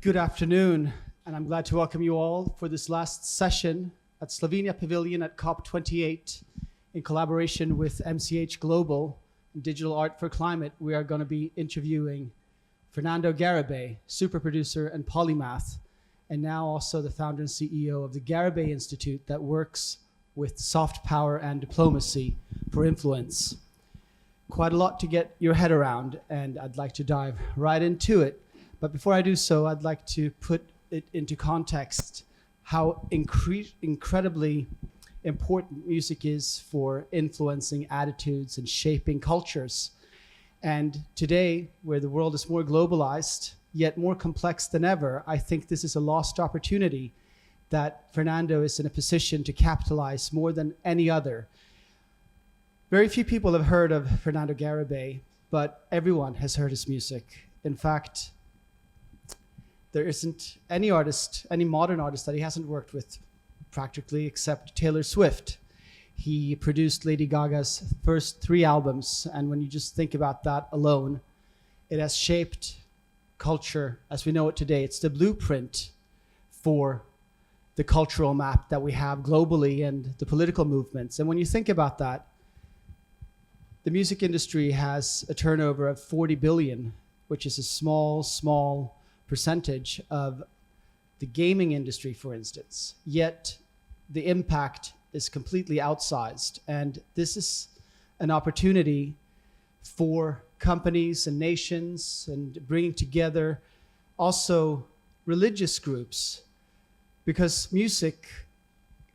Good afternoon, and I'm glad to welcome you all for this last session at Slovenia Pavilion at COP28 in collaboration with MCH Global and Digital Art for Climate. We are going to be interviewing Fernando Garibay, super producer and polymath, and now also the founder and CEO of the Garibay Institute that works with soft power and diplomacy for influence. Quite a lot to get your head around, and I'd like to dive right into it. But before I do so, I'd like to put it into context how incredibly important music is for influencing attitudes and shaping cultures. And today, where the world is more globalized, yet more complex than ever, I think this is a lost opportunity that Fernando is in a position to capitalize more than any other. Very few people have heard of Fernando Garibay, but everyone has heard his music. In fact, there isn't any artist, any modern artist that he hasn't worked with practically except Taylor Swift. He produced Lady Gaga's first 3 albums, and when you just think about that alone, it has shaped culture as we know it today. It's the blueprint for the cultural map that we have globally and the political movements. And when you think about that, the music industry has a turnover of 40 billion, which is a small percentage of the gaming industry, for instance. Yet the impact is completely outsized. And this is an opportunity for companies and nations and bringing together also religious groups, because music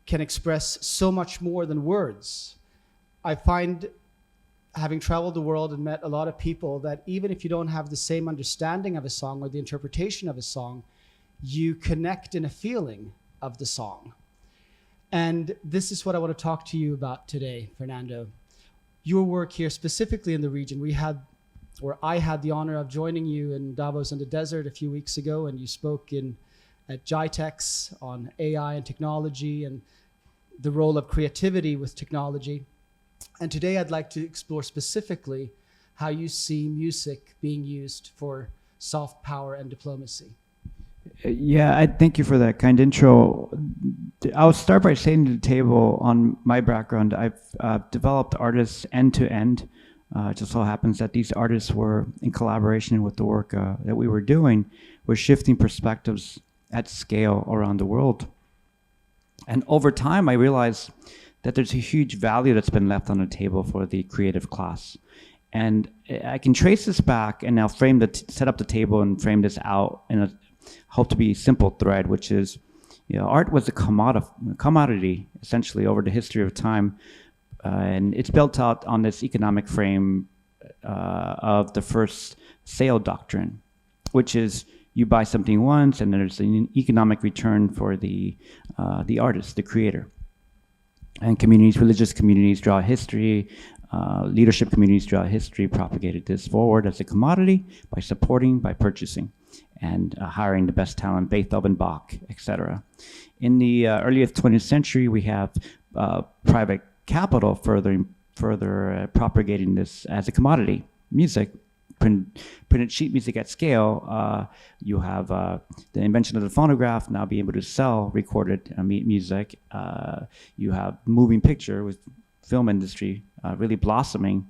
can express so much more than words. I find, having traveled the world and met a lot of people, that even if you don't have the same understanding of a song or the interpretation of a song, you connect in a feeling of the song. And this is what I want to talk to you about today, Fernando. Your work here specifically in the region. I had the honor of joining you in Davos in the desert a few weeks ago, and you spoke at GITEX on AI and technology and the role of creativity with technology. And today I'd like to explore specifically how you see music being used for soft power and diplomacy. Yeah, I thank you for that kind intro. I'll start by saying to the table on my background, I've developed artists end to end. It just so happens that these artists were in collaboration with the work that we were doing, were shifting perspectives at scale around the world. And over time, I realized that there's a huge value that's been left on the table for the creative class. And I can trace this back and now set up the table and frame this out in a hope to be simple thread, which is, art was a commodity essentially over the history of time. And it's built out on this economic frame of the first sale doctrine, which is you buy something once and there's an economic return for the artist, the creator. And communities, religious communities throughout history, leadership communities throughout history propagated this forward as a commodity by supporting, by purchasing, and hiring the best talent, Beethoven, Bach, etc. In the early 20th century, we have private capital further propagating this as a commodity. Music, printed sheet music at scale. You have the invention of the phonograph, now being able to sell recorded music. You have moving picture with film industry really blossoming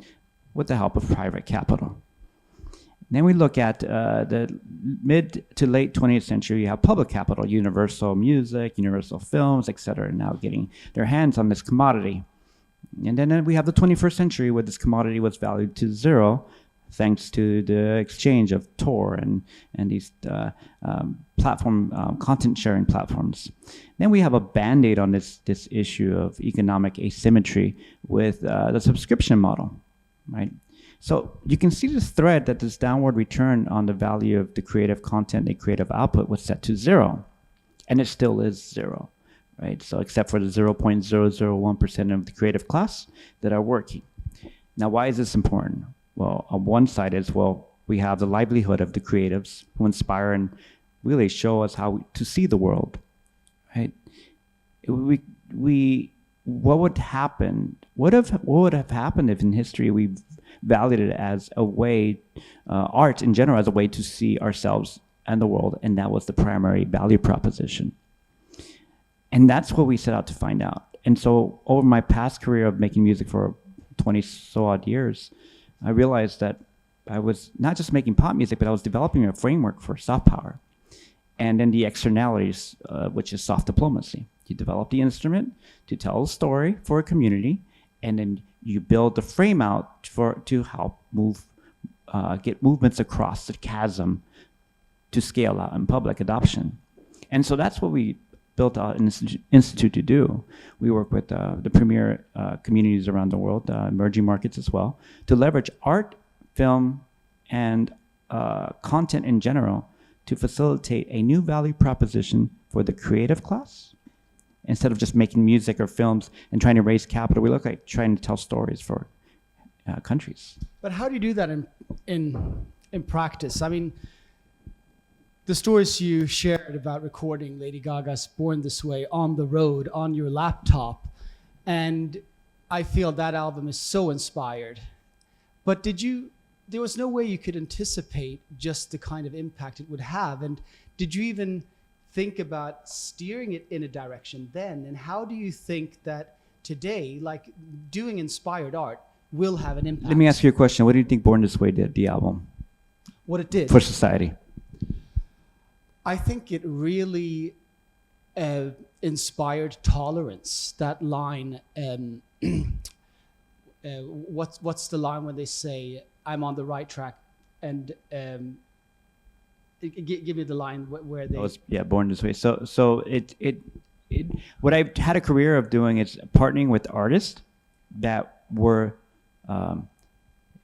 with the help of private capital. Then we look at the mid to late 20th century. You have public capital, Universal Music, Universal Films, etc., now getting their hands on this commodity. And then we have the 21st century where this commodity was valued to zero, thanks to the exchange of Tor and these content sharing platforms. Then we have a band-aid on this issue of economic asymmetry with the subscription model, right? So you can see this thread that this downward return on the value of the creative content and creative output was set to zero, and it still is zero, right? So except for the 0.001% of the creative class that are working. Now, why is this important? Well, on one side is, we have the livelihood of the creatives who inspire and really show us how to see the world, right? What would happen? What would have happened if in history we valued it as a way, art in general, as a way to see ourselves and the world, and that was the primary value proposition. And that's what we set out to find out. And so over my past career of making music for 20 so odd years, I realized that I was not just making pop music, but I was developing a framework for soft power. And then the externalities, which is soft diplomacy. You develop the instrument to tell a story for a community, and then you build the frame out to help get movements across the chasm to scale out in public adoption. And so that's what we built out an institute to do. We work with the premier communities around the world, emerging markets as well, to leverage art, film, and content in general to facilitate a new value proposition for the creative class. Instead of just making music or films and trying to raise capital, we look like trying to tell stories for countries. But how do you do that in practice? I mean, the stories you shared about recording Lady Gaga's Born This Way on the road, on your laptop, and I feel that album is so inspired. But there was no way you could anticipate just the kind of impact it would have. And did you even think about steering it in a direction then? And how do you think that today, like doing inspired art, will have an impact? Let me ask you a question. What do you think Born This Way did, the album? What it did? For society? I think it really inspired tolerance. That line, what's the line when they say, I'm on the right track? And give me the line where they... Born This Way. So what I've had a career of doing is partnering with artists that were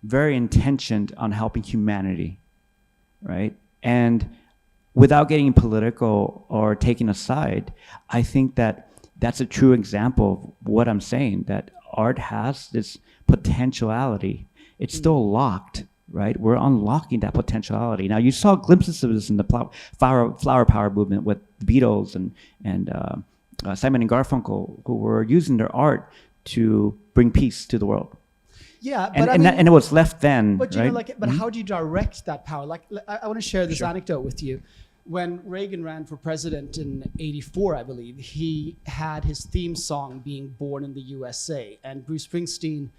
very intentioned on helping humanity, right? And without getting political or taking a side, I think that that's a true example of what I'm saying, that art has this potentiality. It's still locked, right? We're unlocking that potentiality. Now, you saw glimpses of this in the flower power movement with the Beatles and Simon and Garfunkel, who were using their art to bring peace to the world. Yeah, but and it was left then. But you right? know, like, but how do you direct that power? Like, I want to share this anecdote with you. When Reagan ran for president in '84, I believe, he had his theme song being "Born in the USA," and Bruce Springsteen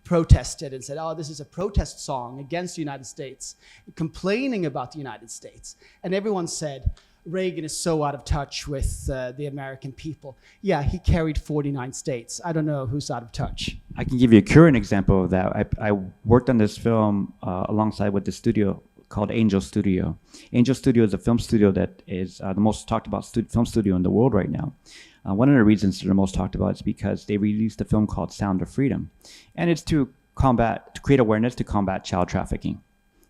protested and said, "Oh, this is a protest song against the United States, complaining about the United States." And everyone said, Reagan is so out of touch with the American people. Yeah, he carried 49 states. I don't know who's out of touch. I can give you a current example of that. I worked on this film alongside with the studio called Angel Studio. Angel Studio is a film studio that is the most talked about film studio in the world right now. One of the reasons they're most talked about is because they released a film called Sound of Freedom. And it's to create awareness to combat child trafficking.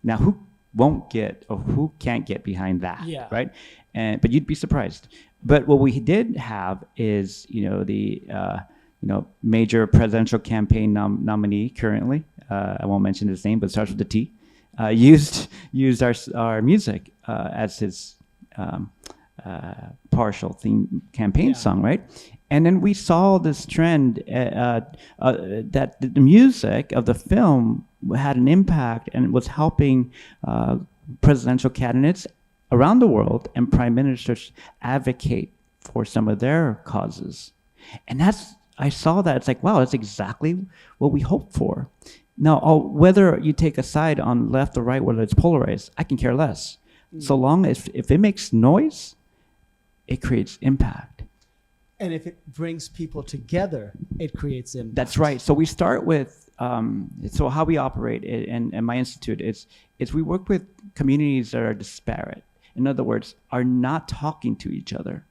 Now, who won't get or who can't get behind that, right? But you'd be surprised. But what we did have is, the major presidential campaign nominee currently, I won't mention his name, but it starts with a T, used our music as his partial theme campaign song, right? And then we saw this trend that the music of the film had an impact and was helping presidential candidates around the world and prime ministers advocate for some of their causes. And I saw that, it's like, wow, that's exactly what we hoped for. Now, whether you take a side on left or right, whether it's polarized, I can care less. So long as if it makes noise, it creates impact. And if it brings people together, it creates impact. That's right. So we start with, so how we operate and my institute is we work with communities that are disparate. In other words, are not talking to each other.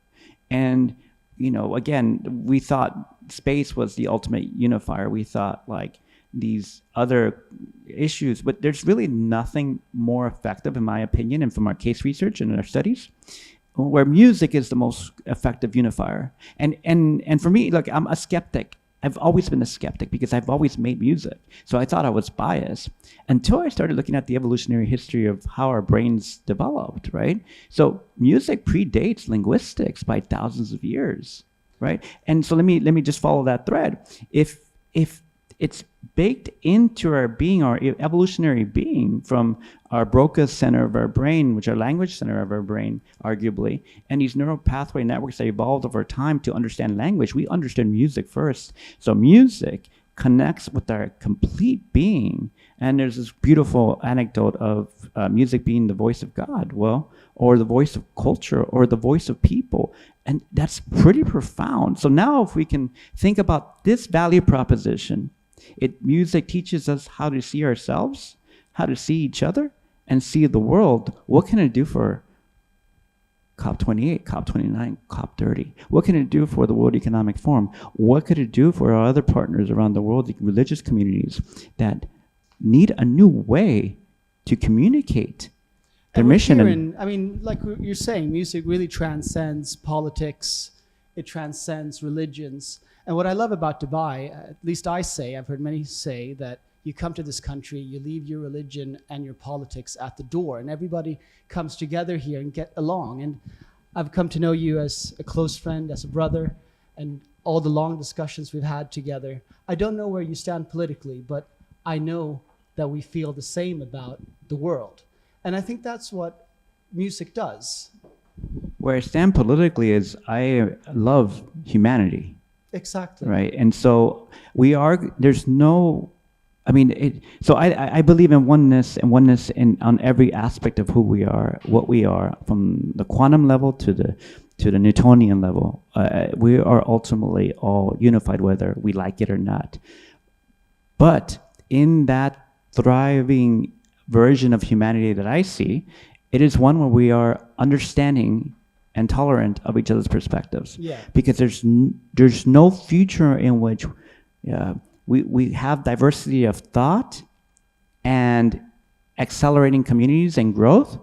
And, again, we thought space was the ultimate unifier. We thought like these other issues, but there's really nothing more effective, in my opinion, and from our case research and our studies, where music is the most effective unifier. And for me, look, I'm a skeptic. I've always been a skeptic because I've always made music. So I thought I was biased until I started looking at the evolutionary history of how our brains developed, right? So music predates linguistics by thousands of years, right? And so let me just follow that thread. If It's baked into our being, our evolutionary being, from our Broca's center of our brain, which are language center of our brain, arguably, and these neural pathway networks that evolved over time to understand language. We understood music first. So music connects with our complete being. And there's this beautiful anecdote of music being the voice of God, well, or the voice of culture, or the voice of people. And that's pretty profound. So now if we can think about this value proposition, music teaches us how to see ourselves, how to see each other, and see the world. What can it do for COP28, COP29, COP30? What can it do for the World Economic Forum? What could it do for our other partners around the world, the religious communities that need a new way to communicate their mission? I mean, like you're saying, music really transcends politics. It transcends religions. And what I love about Dubai, at least I've heard many say, that you come to this country, you leave your religion and your politics at the door, and everybody comes together here and get along. And I've come to know you as a close friend, as a brother, and all the long discussions we've had together. I don't know where you stand politically, but I know that we feel the same about the world. And I think that's what music does. Where I stand politically is I love humanity. Exactly. Right. And so there's no, I believe in oneness on every aspect of who we are, what we are, from the quantum level to the Newtonian level. We are ultimately all unified, whether we like it or not. But in that thriving version of humanity that I see, it is one where we are understanding and tolerant of each other's perspectives. Yeah. Because there's no future in which we have diversity of thought and accelerating communities and growth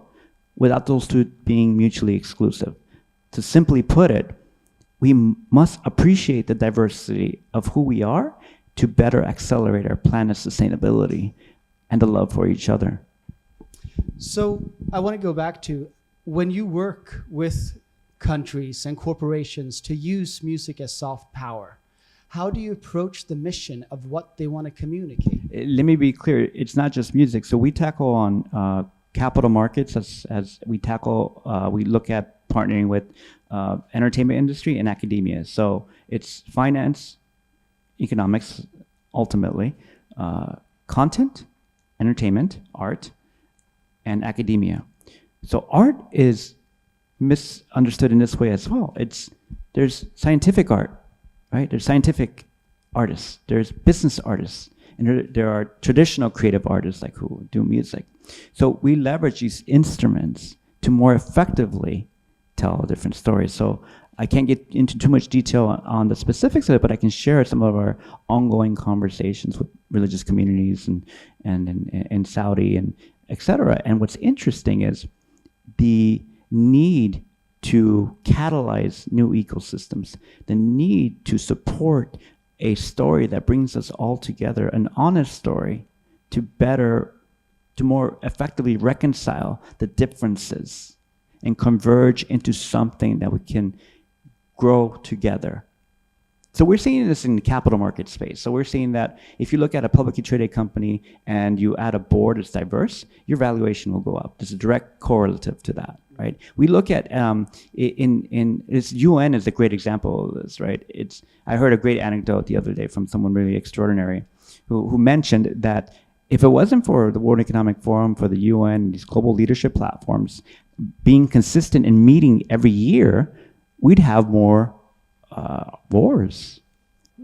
without those two being mutually exclusive. To simply put it, we must appreciate the diversity of who we are to better accelerate our planet's sustainability and the love for each other. So I want to go back to when you work with countries and corporations to use music as soft power, how do you approach the mission of what they want to communicate? Let me be clear, it's not just music. So we tackle on capital markets as we look at partnering with entertainment industry and academia. So it's finance, economics, ultimately, content, entertainment, art, and academia. So art is misunderstood in this way as well. There's scientific art, right? There's scientific artists, there's business artists, and there are traditional creative artists like who do music. So we leverage these instruments to more effectively tell different stories. So I can't get into too much detail on the specifics of it, but I can share some of our ongoing conversations with religious communities and in Saudi and et cetera. And what's interesting is the need to catalyze new ecosystems, the need to support a story that brings us all together, an honest story to more effectively reconcile the differences and converge into something that we can grow together. So we're seeing this in the capital market space. So we're seeing that if you look at a publicly traded company and you add a board that's diverse, your valuation will go up. There's a direct correlative to that, right? We look at UN is a great example of this, right? I heard a great anecdote the other day from someone really extraordinary who mentioned that if it wasn't for the World Economic Forum, for the UN, these global leadership platforms being consistent and meeting every year, we'd have more wars,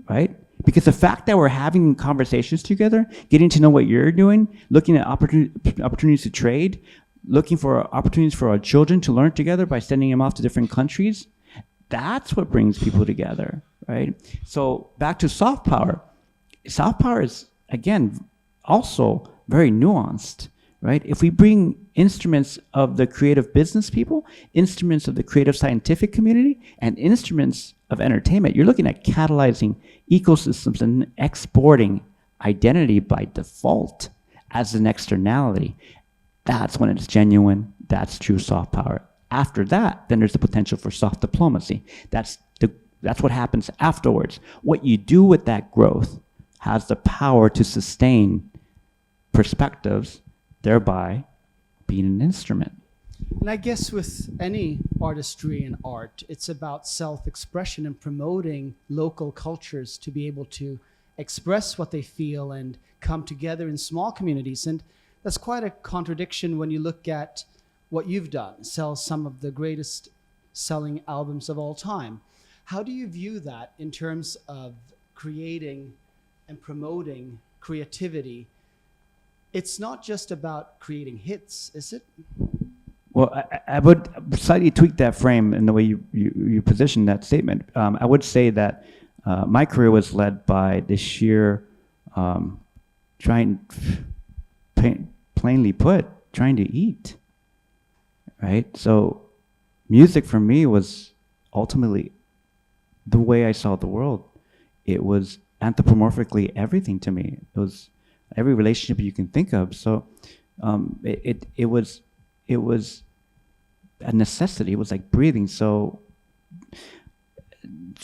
right? Because the fact that we're having conversations together, getting to know what you're doing, looking at opportunities to trade, looking for opportunities for our children to learn together by sending them off to different countries, that's what brings people together, right? So back to soft power. Soft power is, again, also very nuanced, right? If we bring instruments of the creative business people, instruments of the creative scientific community, and instruments of entertainment, you're looking at catalyzing ecosystems and exporting identity by default as an externality. That's when it's genuine. That's true soft power. After that, then there's the potential for soft diplomacy. That's what happens afterwards. What you do with that growth, has the power to sustain perspectives, thereby being an instrument. And I guess with any artistry and art, it's about self-expression and promoting local cultures to be able to express what they feel and come together in small communities. And that's quite a contradiction when you look at what you've done, sell some of the greatest selling albums of all time. How do you view that in terms of creating and promoting creativity? It's not just about creating hits, is it? Well, I would slightly tweak that frame in the way you position that statement. I would say that my career was led by the sheer plainly put, trying to eat, right? So music for me was ultimately the way I saw the world. It was anthropomorphically everything to me. It was every relationship you can think of. So it was a necessity. It was like breathing. So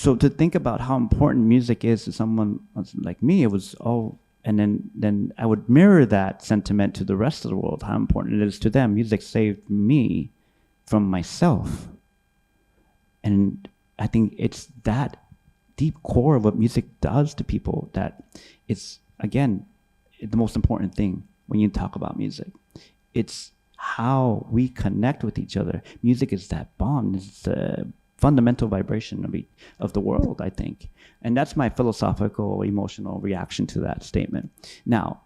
to think about how important music is to someone like me, it was and then I would mirror that sentiment to the rest of the world, how important it is to them. Music saved me from myself. And I think it's that deep core of what music does to people that it's, again, the most important thing when you talk about music. It's how we connect with each other. Music is that bond. It's the fundamental vibration of the world, I think. And that's my philosophical, emotional reaction to that statement. Now,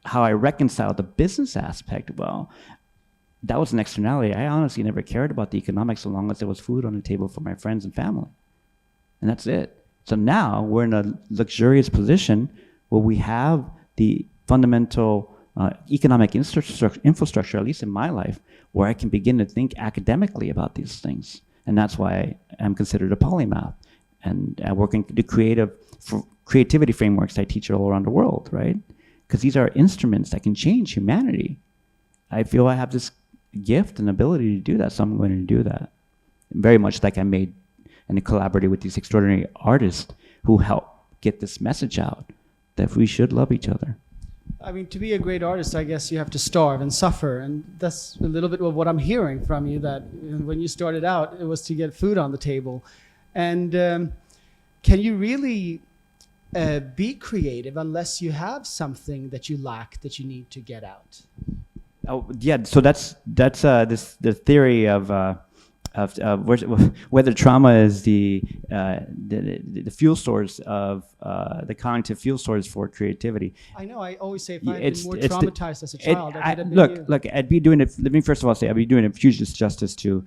how I reconcile the business aspect, well, that was an externality. I honestly never cared about the economics so long as there was food on the table for my friends and family. And that's it. So now we're in a luxurious position where we have the fundamental economic infrastructure, at least in my life, where I can begin to think academically about these things. And that's why I'm considered a polymath. And I work in the creativity frameworks I teach all around the world, right? Because these are instruments that can change humanity. I feel I have this gift and ability to do that, so I'm going to do that. Very much like I made and collaborated with these extraordinary artists who help get this message out that we should love each other. I mean, to be a great artist, I guess you have to starve and suffer. And that's a little bit of what I'm hearing from you, that when you started out, it was to get food on the table. And can you really be creative unless you have something that you lack that you need to get out? Oh, yeah. So that's the theory of whether trauma is the fuel source of the cognitive fuel source for creativity. I know. I always say if I had been more traumatized as a child, I could have been you. Look, I'd be doing it. Let me first of all say I'd be doing a huge disjustice to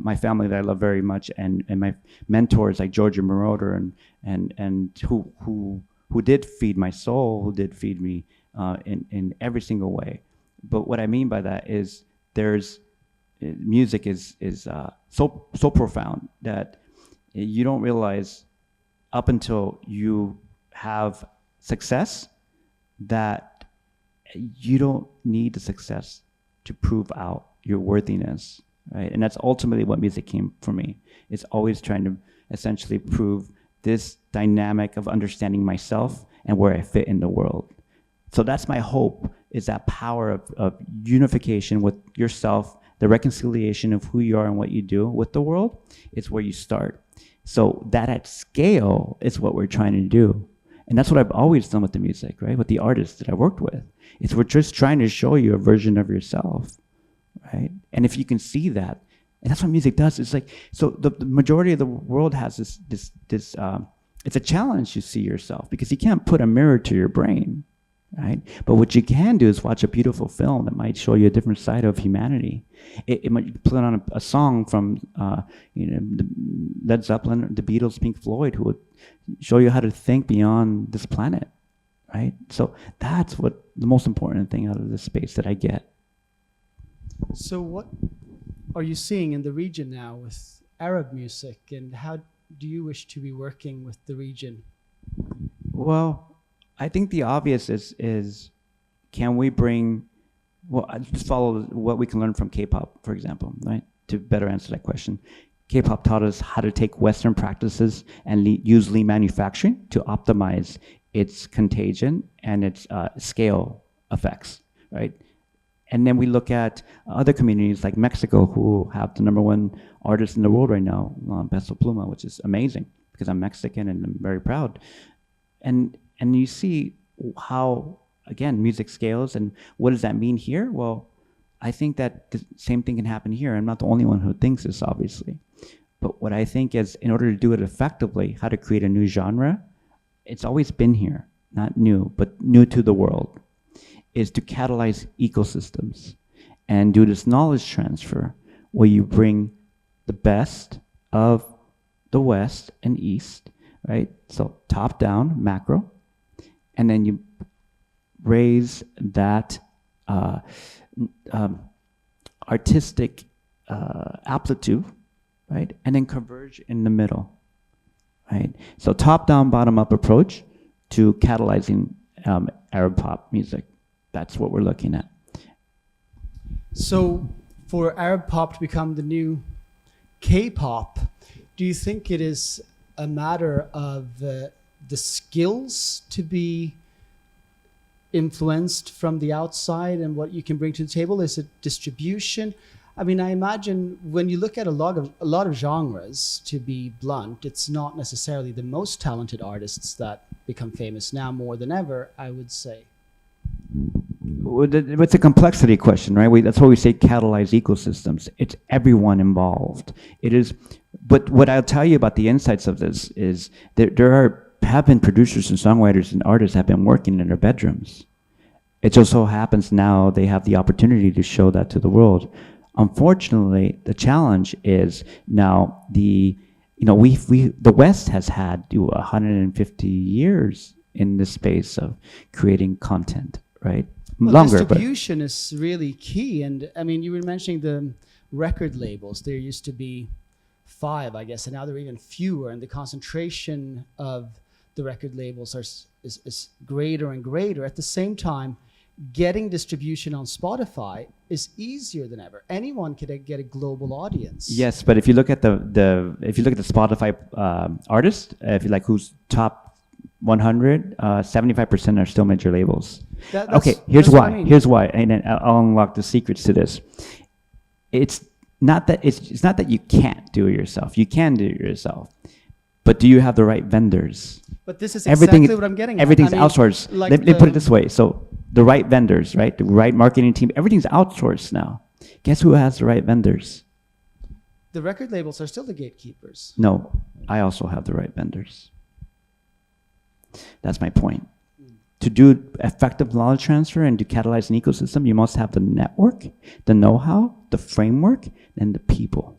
my family that I love very much, and my mentors like Georgia Moroder and who did feed my soul, who did feed me in every single way. But what I mean by that is music is so profound that you don't realize up until you have success that you don't need the success to prove out your worthiness, right? And that's ultimately what music came for me. It's always trying to essentially prove this dynamic of understanding myself and where I fit in the world. So that's my hope, is that power of unification with yourself, the reconciliation of who you are and what you do with the world is where you start. So that at scale is what we're trying to do. And that's what I've always done with the music, right? With the artists that I worked with. We're just trying to show you a version of yourself, right? And if you can see that, and that's what music does. It's like, so the majority of the world has this it's a challenge to see yourself because you can't put a mirror to your brain. Right? But what you can do is watch a beautiful film that might show you a different side of humanity. It might put on a song from Led Zeppelin, the Beatles, Pink Floyd, who would show you how to think beyond this planet. Right? So that's what the most important thing out of this space that I get. So what are you seeing in the region now with Arab music, and how do you wish to be working with the region? Well, I think the obvious is can we bring, well, I just follow what we can learn from K-pop, for example, right? To better answer that question. K-pop taught us how to take Western practices and use lean manufacturing to optimize its contagion and its scale effects, right? And then we look at other communities like Mexico, who have the #1 artist in the world right now, Peso Pluma, which is amazing because I'm Mexican and I'm very proud. And you see how, again, music scales, and what does that mean here? Well, I think that the same thing can happen here. I'm not the only one who thinks this, obviously. But what I think is, in order to do it effectively, how to create a new genre, it's always been here, not new, but new to the world, is to catalyze ecosystems and do this knowledge transfer where you bring the best of the West and East, right? So top down, macro, and then you raise that artistic amplitude, right? And then converge in the middle, right? So top down, bottom up approach to catalyzing Arab pop music. That's what we're looking at. So for Arab pop to become the new K-pop, do you think it is a matter of the skills to be influenced from the outside and what you can bring to the table? Is it distribution? I mean, I imagine when you look at a lot of genres, to be blunt, it's not necessarily the most talented artists that become famous now more than ever, I would say. It's a complexity question, right? That's why we say catalyze ecosystems. It's everyone involved. It is, but what I'll tell you about the insights of this is there have been producers and songwriters and artists have been working in their bedrooms. It just so happens now they have the opportunity to show that to the world. Unfortunately, the challenge is now the West has had 150 years in the space of creating content, right? Well, Longer, distribution is really key. And I mean, you were mentioning the record labels. There used to be 5, I guess, and now there are even fewer. And the concentration of the record labels is greater and greater. At the same time, getting distribution on Spotify is easier than ever. Anyone can get a global audience. Yes, but if you look at the Spotify artist, if you like who's top 100, 75% are still major labels. Okay, here's why. I mean. Here's why, and then I'll unlock the secrets to this. It's not that you can't do it yourself. You can do it yourself, but do you have the right vendors? But this is exactly what I'm getting at. Everything's outsourced. Like let me put it this way. So the right vendors, right? The right marketing team, everything's outsourced now. Guess who has the right vendors? The record labels are still the gatekeepers. No, I also have the right vendors. That's my point. To do effective knowledge transfer and to catalyze an ecosystem, you must have the network, the know-how, the framework, and the people.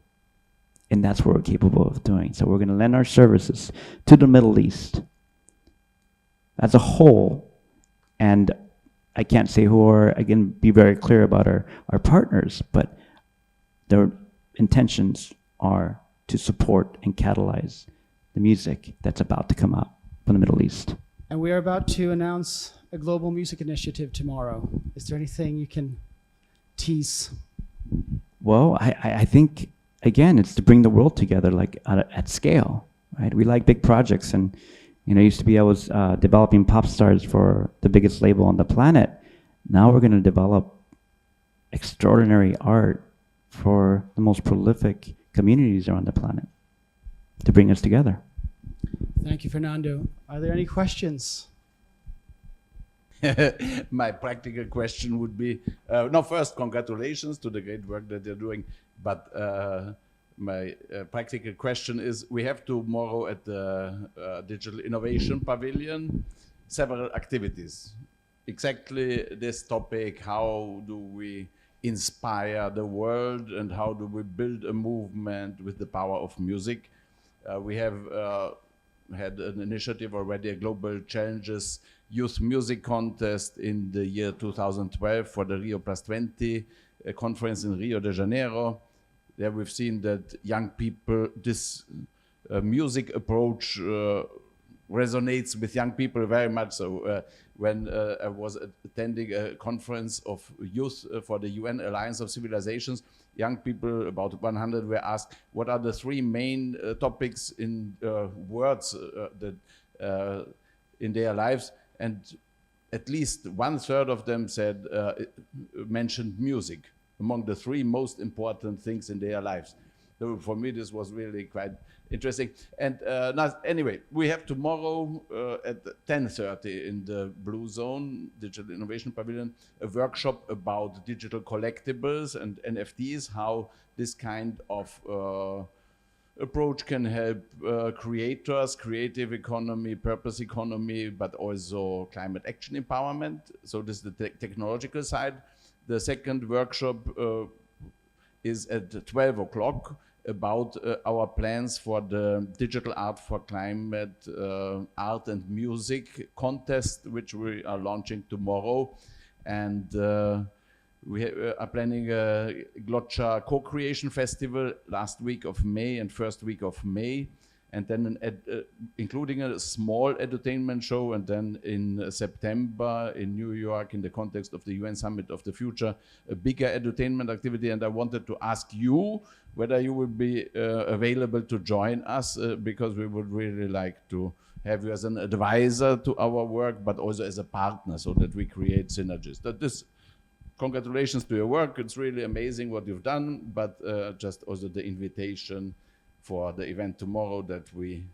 And that's what we're capable of doing. So we're going to lend our services to the Middle East as a whole. And I can't say who are, I can be very clear about our partners, but their intentions are to support and catalyze the music that's about to come out from the Middle East. And we are about to announce a global music initiative tomorrow. Is there anything you can tease? Well, I think, again, it's to bring the world together, like at scale, right? We like big projects, and used to be I was developing pop stars for the biggest label on the planet. Now we're going to develop extraordinary art for the most prolific communities around the planet to bring us together. Thank you, Fernando. Are there any questions? My practical question would be, first, congratulations to the great work that you're doing. But my practical question is, we have tomorrow at the Digital Innovation Pavilion several activities. Exactly this topic, how do we inspire the world and how do we build a movement with the power of music? We have had an initiative already, a Global Challenges Youth Music Contest in the year 2012 for the Rio Plus 20 conference in Rio de Janeiro. There we've seen that young people, this music approach resonates with young people very much. So when I was attending a conference of youth for the UN Alliance of Civilizations, young people, about 100, were asked, what are the 3 main topics in words that in their lives, and at least 1/3 of them said mentioned music among the 3 most important things in their lives. So for me, this was really quite interesting. And anyway, we have tomorrow at 10:30 in the Blue Zone, Digital Innovation Pavilion, a workshop about digital collectibles and NFTs, how this kind of approach can help creators, creative economy, purpose economy, but also climate action empowerment. So this is the technological side. The second workshop is at 12 o'clock about our plans for the Digital Art for Climate Art and Music contest, which we are launching tomorrow. And we are planning a Glotcha Co-Creation Festival last week of May and first week of May, and then including a small edutainment show, and then in September in New York, in the context of the UN Summit of the Future, a bigger edutainment activity. And I wanted to ask you whether you would be available to join us, because we would really like to have you as an advisor to our work, but also as a partner, so that we create synergies. Congratulations to your work. It's really amazing what you've done, but just also the invitation for the event tomorrow, that we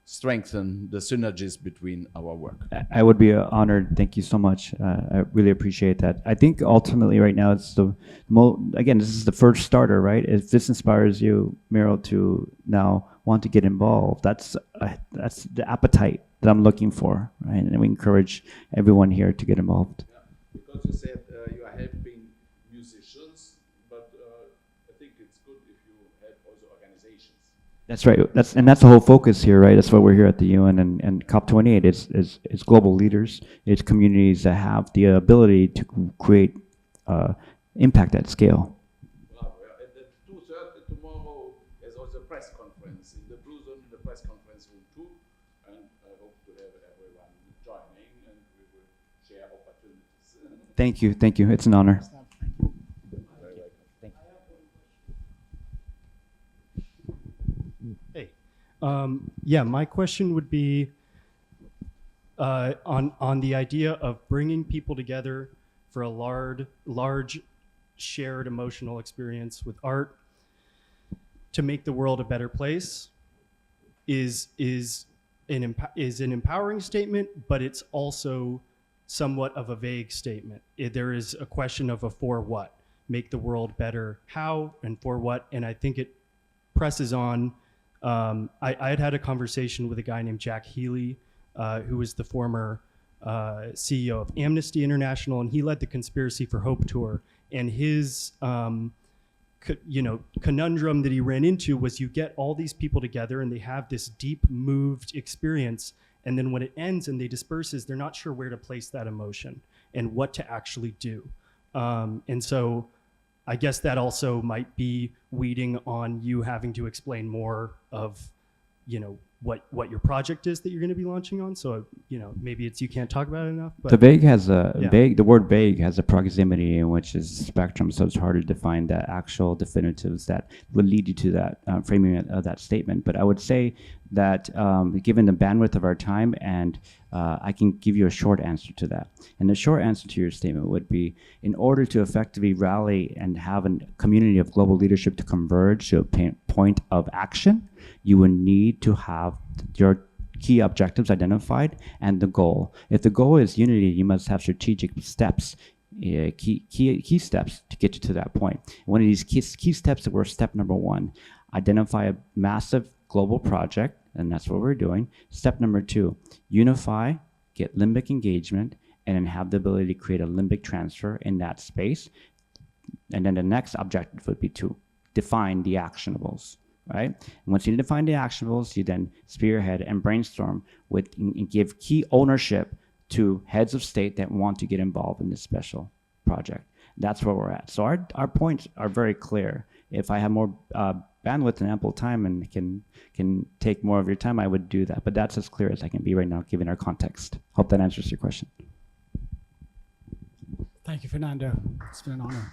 strengthen the synergies between our work. I would be honored. Thank you so much. I really appreciate that. I think ultimately right now it's again, this is the first starter, right? If this inspires you, Miro, to now want to get involved, that's the appetite that I'm looking for, right? And we encourage everyone here to get involved. Yeah, because you said you are helping musicians, but I think it's good if you help also organizations. That's right. That's the whole focus here, right? That's why we're here at the UN and COP28. It's global leaders. It's communities that have the ability to create impact at scale. Wow. At 2:30 tomorrow is also a press conference in the Blue Zone, in the press conference room 2, and I hope to have everyone joining, and we will share opportunities. Thank you. Thank you. It's an honor. Yeah, my question would be on the idea of bringing people together for a large shared emotional experience with art to make the world a better place is an empowering statement, but it's also somewhat of a vague statement. There is a question of a for what, make the world better, how and for what, and I think it presses on. I had a conversation with a guy named Jack Healy, who was the former CEO of Amnesty International, and he led the Conspiracy for Hope tour. And his, conundrum that he ran into was, you get all these people together and they have this deep moved experience, and then when it ends and they disperses, they're not sure where to place that emotion and what to actually do. And so I guess that also might be weeding on you having to explain more of, what your project is that you're going to be launching on. So, maybe it's you can't talk about it enough. But The vague has the word vague has a proximity in which is spectrum, so it's harder to find the actual definitives that would lead you to that framing of that statement. But I would say that given the bandwidth of our time, and I can give you a short answer to that. And the short answer to your statement would be, in order to effectively rally and have a community of global leadership to converge to a point of action, you would need to have your key objectives identified and the goal. If the goal is unity, you must have strategic steps, key steps to get you to that point. One of these key steps were step number 1, identify a massive global project, and that's what we're doing. Step number 2, unify, get limbic engagement, and then have the ability to create a limbic transfer in that space. And then the next objective would be to define the actionables. Right? And once you define the actionables, you then spearhead and brainstorm and give key ownership to heads of state that want to get involved in this special project. That's where we're at. So our points are very clear. If I have more bandwidth and ample time and can take more of your time, I would do that. But that's as clear as I can be right now, given our context. Hope that answers your question. Thank you, Fernando. It's been an honor.